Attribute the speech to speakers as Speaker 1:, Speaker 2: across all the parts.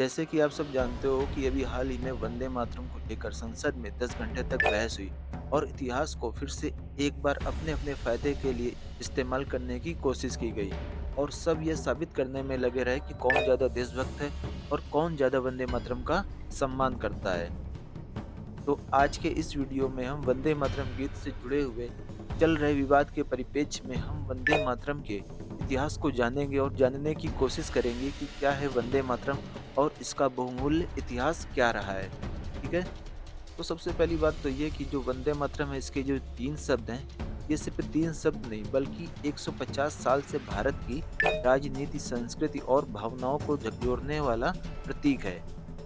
Speaker 1: जैसे कि आप सब जानते हो कि अभी हाल ही में वंदे मातरम को लेकर संसद में 10 घंटे तक बहस हुई और इतिहास को फिर से एक बार अपने अपने फायदे के लिए इस्तेमाल करने की कोशिश की गई और सब ये साबित करने में लगे रहे कि कौन ज़्यादा देशभक्त है और कौन ज़्यादा वंदे मातरम का सम्मान करता है। तो आज के इस वीडियो में हम वंदे मातरम गीत से जुड़े हुए चल रहे विवाद के परिप्रेक्ष्य में हम वंदे मातरम के इतिहास को जानेंगे और जानने की कोशिश करेंगे कि क्या है वंदे मातरम और इसका बहुमूल्य इतिहास क्या रहा है। ठीक है। तो सबसे पहली बात तो ये कि जो वंदे मातरम है इसके जो 3 शब्द हैं, ये सिर्फ़ 3 शब्द नहीं बल्कि 150 साल से भारत की राजनीति, संस्कृति और भावनाओं को झकझोरने वाला प्रतीक है।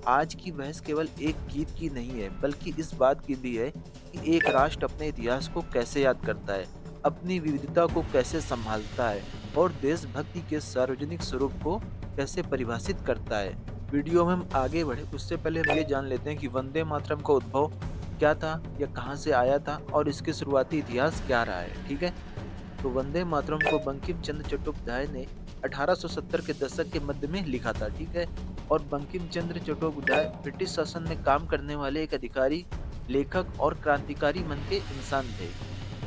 Speaker 1: आज की बहस केवल एक गीत की नहीं है बल्कि इस बात की भी है कि एक राष्ट्र अपने इतिहास को कैसे याद करता है, अपनी विविधता को कैसे सँभालता है और देशभक्ति के सार्वजनिक स्वरूप को कैसे परिभाषित करता है। वीडियो में हम आगे बढ़े उससे पहले हम ये जान लेते हैं कि वंदे मातरम का उद्भव क्या था या कहाँ से आया था और इसके शुरुआती इतिहास क्या रहा है। ठीक है। तो वंदे मातरम को बंकिम चंद्र चट्टोपाध्याय ने 1870 के दशक के मध्य में लिखा था। ठीक है। और बंकिम चंद्र चट्टोपाध्याय ब्रिटिश शासन में काम करने वाले एक अधिकारी, लेखक और क्रांतिकारी मन के इंसान थे।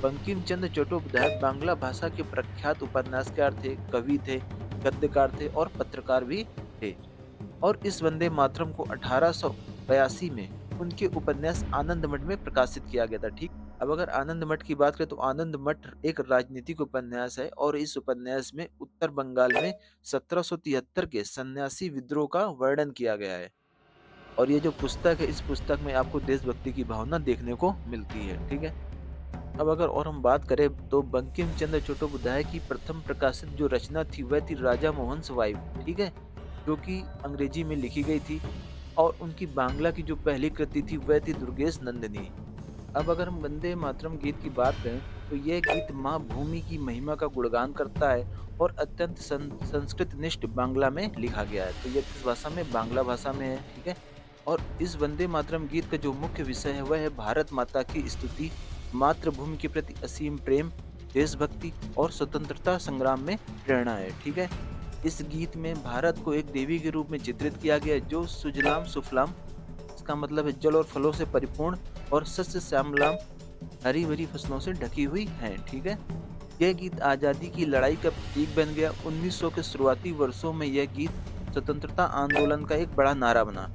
Speaker 1: बंकिम चंद्र चट्टोपाध्याय बांग्ला भाषा के प्रख्यात उपन्यासकार थे, कवि थे, गद्यकार थे और पत्रकार भी थे। और इस वंदे मातरम को 1882 में उनके उपन्यास आनंद मठ में प्रकाशित किया गया था। ठीक। अब अगर आनंद मठ की बात करें तो आनंद मठ एक राजनीतिक उपन्यास है और इस उपन्यास में उत्तर बंगाल में 1773 के सन्यासी विद्रोह का वर्णन किया गया है। और ये जो पुस्तक है इस पुस्तक में आपको देशभक्ति की भावना देखने को मिलती है। ठीक है। अब अगर और हम बात करें तो बंकिम चंद्र चट्टोपाध्याय की प्रथम प्रकाशित जो रचना थी वह थी राजा मोहन वाइफ। ठीक है। जो कि अंग्रेजी में लिखी गई थी और उनकी बांग्ला की जो पहली कृति थी वह थी दुर्गेश नंदिनी। अब अगर हम वंदे मातरम गीत की बात करें तो यह गीत माँ भूमि की महिमा का गुणगान करता है और अत्यंत संस्कृत निष्ठ बांग्ला में लिखा गया है। तो यह किस भाषा में? बांग्ला भाषा में है। ठीक है। और इस वंदे मातरम गीत का जो मुख्य विषय है वह है भारत माता की स्तुति, मातृभूमि के प्रति असीम प्रेम, देशभक्ति और स्वतंत्रता संग्राम में प्रेरणा है। ठीक है। इस गीत में भारत को एक देवी के रूप में चित्रित किया गया है जो सुजलाम सुफलाम, इसका मतलब है जल और फलों से परिपूर्ण और सस्य श्यामलाम, हरी भरी फसलों से ढकी हुई है। ठीक है। यह गीत आज़ादी की लड़ाई का प्रतीक बन गया। 1900 के शुरुआती वर्षों में यह गीत स्वतंत्रता आंदोलन का एक बड़ा नारा बना।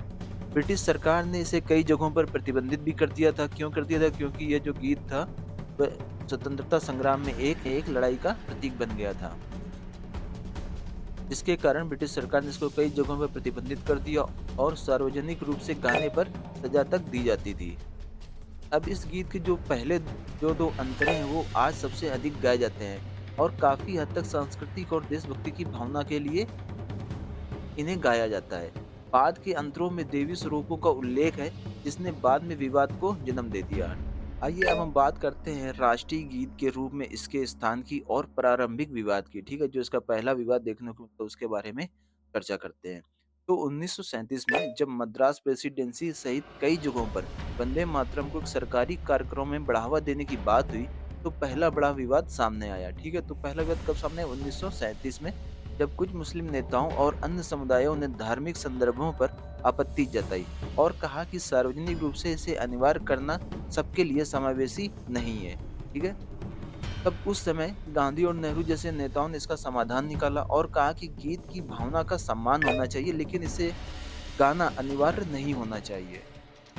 Speaker 1: ब्रिटिश सरकार ने इसे कई जगहों पर प्रतिबंधित भी कर दिया था। क्यों कर दिया था? क्योंकि यह जो गीत था वह स्वतंत्रता संग्राम में एक एक लड़ाई का प्रतीक बन गया था, जिसके कारण ब्रिटिश सरकार ने इसको कई जगहों पर प्रतिबंधित कर दिया और सार्वजनिक रूप से गाने पर सजा तक दी जाती थी। अब इस गीत के जो पहले जो 2 अंतरे हैं वो आज सबसे अधिक गाए जाते हैं और काफ़ी हद तक सांस्कृतिक और देशभक्ति की भावना के लिए इन्हें गाया जाता है। बाद के अंतरों में देवी स्वरूपों का उल्लेख है जिसने बाद में विवाद को जन्म दे दिया। आइए अब हम बात करते हैं राष्ट्रीय गीत के रूप में इसके स्थान की और प्रारंभिक विवाद की। ठीक है। जो इसका पहला विवाद देखने को मिलता है उसके बारे में चर्चा करते हैं। तो 1937 में जब मद्रास प्रेसिडेंसी सहित कई जगहों पर वंदे मातरम को एक सरकारी कार्यक्रम में बढ़ावा देने की बात हुई तो पहला बड़ा विवाद सामने आया। ठीक है। तो पहला विवाद कब सामने आया? 1937 में, जब कुछ मुस्लिम नेताओं और अन्य समुदायों ने धार्मिक संदर्भों पर आपत्ति जताई और कहा कि सार्वजनिक रूप से इसे अनिवार्य करना सबके लिए समावेशी नहीं है। ठीक है। तब उस समय गांधी और नेहरू जैसे नेताओं ने इसका समाधान निकाला और कहा कि गीत की भावना का सम्मान होना चाहिए लेकिन इसे गाना अनिवार्य नहीं होना चाहिए।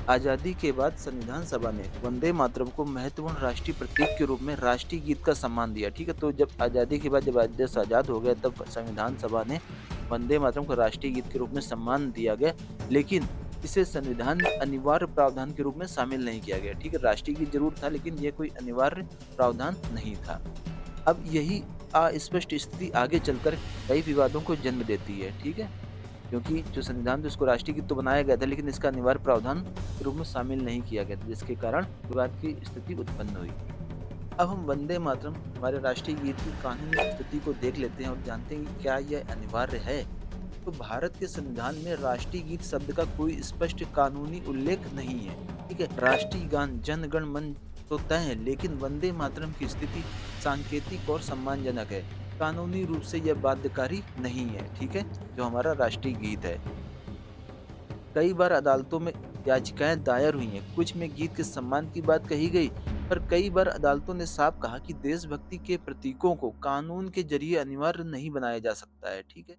Speaker 1: आज़ादी के बाद संविधान सभा ने वंदे मातरम को महत्वपूर्ण राष्ट्रीय प्रतीक के रूप में राष्ट्रीय गीत का सम्मान दिया। ठीक है। तो जब आज़ादी के बाद जब देश आज़ाद हो गया तब संविधान सभा ने वंदे मातरम को राष्ट्रीय गीत के रूप में सम्मान दिया गया, लेकिन इसे संविधान में अनिवार्य प्रावधान के रूप में शामिल नहीं किया गया। ठीक है। राष्ट्रीय गीत जरूर था लेकिन यह कोई अनिवार्य प्रावधान नहीं था। अब यही अस्पष्ट स्थिति आगे चलकर कई विवादों को जन्म देती है। ठीक है। क्योंकि जो संविधान था उसको राष्ट्रीय गीत तो बनाया गया था लेकिन इसका अनिवार्य प्रावधान के रूप में शामिल नहीं किया गया था, जिसके कारण विवाद की स्थिति उत्पन्न हुई। अब हम वंदे मातरम हमारे राष्ट्रीय गीत की कानूनी स्थिति को देख लेते हैं और जानते हैं कि क्या यह अनिवार्य है। तो भारत के संविधान में राष्ट्रीय गीत शब्द का कोई स्पष्ट कानूनी उल्लेख नहीं है। ठीक है। राष्ट्रीय गान जन गण मन तो तय है लेकिन वंदे मातरम की स्थिति सांकेतिक और सम्मानजनक है। कानूनी रूप से यह बाध्यकारी नहीं है। ठीक है। जो हमारा राष्ट्रीय गीत है। कई बार अदालतों में याचिकाएं दायर हुई हैं, कुछ में गीत के सम्मान की बात कही गई, पर कई बार अदालतों ने साफ कहा कि देशभक्ति के प्रतीकों को कानून के जरिए अनिवार्य नहीं बनाया जा सकता है, ठीक है?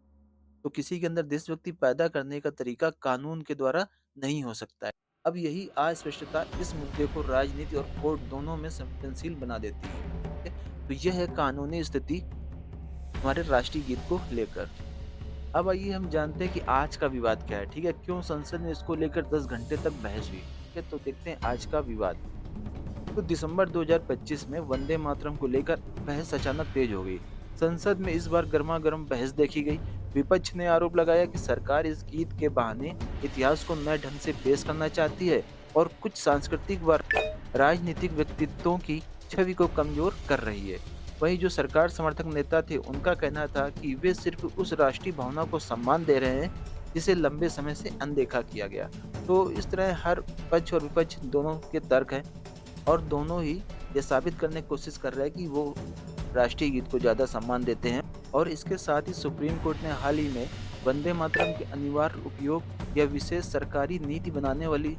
Speaker 1: तो किसी के अंदर देशभक्ति पैदा करने का तरीका कानून के द्वारा नहीं हो सकता है। अब यही अस्पष्टता इस मुद्दे को राजनीति और कोर्ट दोनों में संवेदनशील बना देती है, ठीक है? तो यह है कानूनी स्थिति हमारे राष्ट्रीय गीत को लेकर। अब आइए हम जानते हैं कि आज का विवाद क्या है, ठीक है? क्यों संसद में इसको लेकर 10 घंटे तक बहस हुई, ठीक है? तो देखते हैं आज का विवाद। तो दिसंबर 2025 में वंदे मातरम को लेकर बहस अचानक तेज हो गई। संसद में इस बार गर्मागर्म बहस देखी गई। विपक्ष ने आरोप लगाया कि सरकार इस गीत के बहाने इतिहास को नए ढंग से पेश करना चाहती है और कुछ सांस्कृतिक व राजनीतिक व्यक्तित्वों की छवि को कमजोर कर रही है। वहीं जो सरकार समर्थक नेता थे, उनका कहना था कि वे सिर्फ उस राष्ट्रीय भावना को सम्मान दे रहे हैं जिसे लंबे समय से अनदेखा किया गया। तो इस तरह हर पक्ष और विपक्ष दोनों के तर्क हैं और दोनों ही ये साबित करने की कोशिश कर रहे हैं कि वो राष्ट्रीय गीत को ज़्यादा सम्मान देते हैं। और इसके साथ ही सुप्रीम कोर्ट ने हाल ही में वंदे मातरम के अनिवार्य उपयोग या विशेष सरकारी नीति बनाने वाली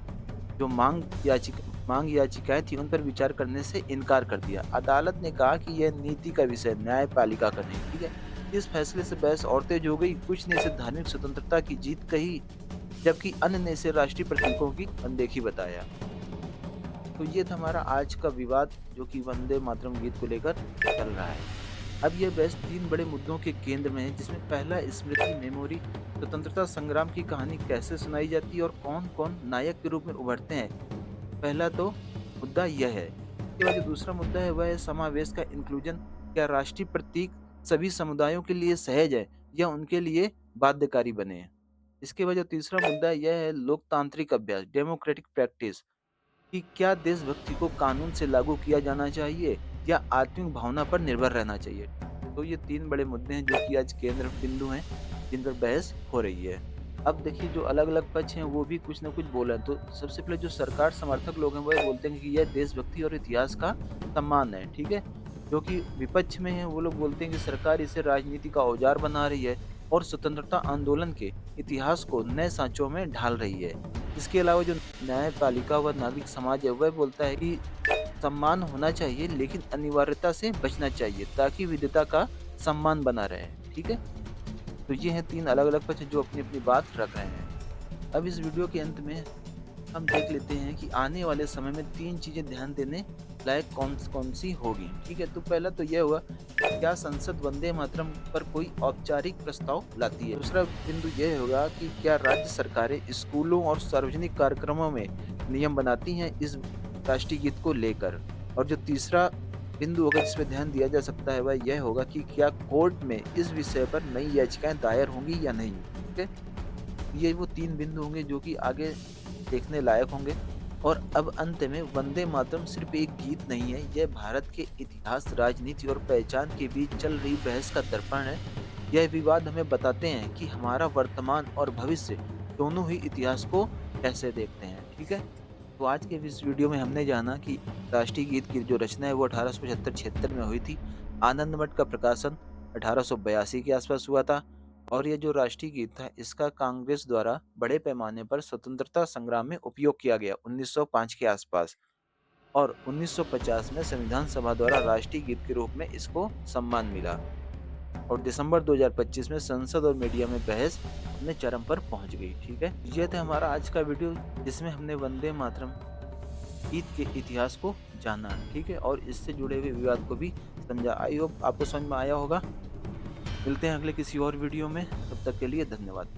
Speaker 1: जो मांग याचिकाएं थी, उन पर विचार करने से इनकार कर दिया। अदालत ने कहा कि यह नीति का विषय न्यायपालिका का नहीं, ठीक है? इस फैसले से बहस और तेज हो गई। कुछ ने इसे धार्मिक स्वतंत्रता की जीत कही, जबकि अन्य ने इसे राष्ट्रीय प्रतीकों की अनदेखी बताया। तो ये था हमारा आज का विवाद, जो कि वंदे मातरम गीत को लेकर चल रहा है। अब यह बहस 3 बड़े मुद्दों के केंद्र में है, जिसमें पहला स्मृति मेमोरी, स्वतंत्रता संग्राम की कहानी कैसे सुनाई जाती है और कौन-कौन नायक के रूप में उभरते हैं। पहला तो मुद्दा यह है। इसके बाद जो दूसरा मुद्दा है वह है समावेश का इंक्लूजन। क्या राष्ट्रीय प्रतीक सभी समुदायों के लिए सहज है या उनके लिए बाध्यकारी बने हैं। इसके बाद जो तीसरा मुद्दा यह है लोकतांत्रिक अभ्यास, डेमोक्रेटिक प्रैक्टिस, कि क्या देशभक्ति को कानून से लागू किया जाना चाहिए या आत्मिक भावना पर निर्भर रहना चाहिए। तो ये 3 बड़े मुद्दे हैं जो कि आज केंद्र बिंदु हैं, जिन पर बहस हो रही है। अब देखिए जो अलग-अलग पक्ष हैं वो भी कुछ न कुछ बोल रहे हैं। तो सबसे पहले जो सरकार समर्थक लोग हैं वो ये बोलते हैं कि यह देशभक्ति और इतिहास का सम्मान है, ठीक है? जो कि विपक्ष में हैं वो लोग बोलते हैं कि सरकार इसे राजनीति का औजार बना रही है और स्वतंत्रता आंदोलन के इतिहास को नए सांचों में ढाल रही है। इसके अलावा जो न्यायपालिका व नागरिक समाज है वह बोलता है कि सम्मान होना चाहिए लेकिन अनिवार्यता से बचना चाहिए ताकि विविधता का सम्मान बना रहे, ठीक है? तो ये हैं 3 अलग-अलग पक्ष जो अपनी-अपनी बात रख रहे हैं। अब इस वीडियो के अंत में हम देख लेते हैं कि आने वाले समय में 3 चीज़ें ध्यान देने लायक कौन सी होगी, ठीक है? तो पहला तो यह हुआ, क्या संसद वंदे मातरम पर कोई औपचारिक प्रस्ताव लाती है? दूसरा बिंदु यह होगा कि क्या राज्य सरकारें स्कूलों और सार्वजनिक कार्यक्रमों में नियम बनाती हैं इस राष्ट्रीय गीत को लेकर? और जो तीसरा बिंदु होगा जिस पे ध्यान दिया जा सकता है वह यह होगा कि क्या कोर्ट में इस विषय पर नई याचिकाएँ दायर होंगी या नहीं, ठीक है? ये वो 3 बिंदु होंगे जो कि आगे देखने लायक होंगे। और अब अंत में वंदे मातरम सिर्फ एक गीत नहीं है, यह भारत के इतिहास, राजनीति और पहचान के बीच चल रही बहस का दर्पण है। यह विवाद हमें बताते हैं कि हमारा वर्तमान और भविष्य दोनों ही इतिहास को कैसे देखते हैं, ठीक है? तो आज के इस वीडियो में हमने जाना कि राष्ट्रीय गीत की जो रचना है वो 1875-76 में हुई थी। आनंद मठ का प्रकाशन 1882 के आसपास हुआ था। और ये जो राष्ट्रीय गीत था इसका कांग्रेस द्वारा बड़े पैमाने पर स्वतंत्रता संग्राम में उपयोग किया गया 1905 के आसपास। और 1950 में संविधान सभा द्वारा राष्ट्रीय गीत के रूप में इसको सम्मान मिला। और दिसंबर 2025 में संसद और मीडिया में बहस अपने चरम पर पहुंच गई, ठीक है? ये था हमारा आज का वीडियो जिसमें हमने वंदे मातरम गीत के इतिहास को जाना, ठीक है? और इससे जुड़े हुए विवाद को भी समझा। आई होप आपको समझ में आया होगा। मिलते हैं अगले किसी और वीडियो में, तब तक के लिए धन्यवाद।